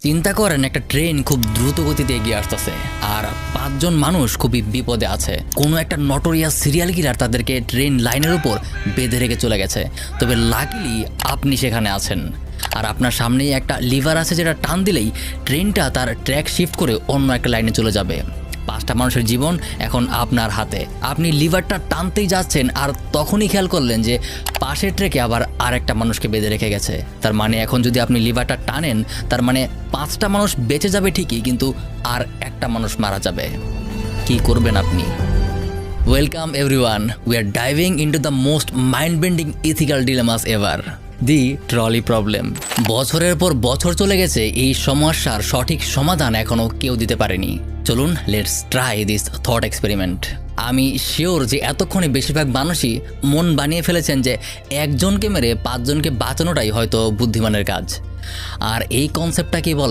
চিন্তা করেন একটা ট্রেন খুব দ্রুত গতিতে এগিয়ে আসতেছে আর 5 জন মানুষ খুবই বিপদে আছে। কোনো একটা নটোরিয়াস সিরিয়াল কিলার তাদেরকে ট্রেন লাইনের উপর বেঁধে রেখে চলে গেছে। তবে লাকিলি আপনি সেখানে আছেন আর আপনার সামনেই একটা লিভার আছে যেটা টান দিলেই ট্রেনটা তার ট্র্যাক শিফট করে অন্য একটা লাইনে চলে যাবে। 5টা মানুষের জীবন এখন আপনার হাতে। আপনি লিভারটা টানতেই যাচ্ছেন আর তখনই খেয়াল করলেন যে পাশের ট্রেকে আবার আরেকটা মানুষকে বেঁধে রেখে গেছে। তার মানে এখন যদি আপনি লিভারটা টানেন তার মানে 5টা মানুষ বেঁচে যাবে ঠিকই, কিন্তু আর একটা মানুষ মারা যাবে। কি করবেন আপনি? Welcome everyone, we are diving into the most mind bending ethical ডিলেমাস ever, the trolley problem. বছরের পর বছর চলে গেছে, এই সমস্যার সঠিক সমাধান এখনও কেউ দিতে পারেনি। চলুন let's try this thought experiment. আমি শিওর যে এতক্ষণে বেশিরভাগ মানুষই মন বানিয়ে ফেলেছেন যে একজনকে মেরে 5 জনকে বাঁচানোটাই হয়তো বুদ্ধিমানের কাজ। আর এই কনসেপ্টটাকে বলে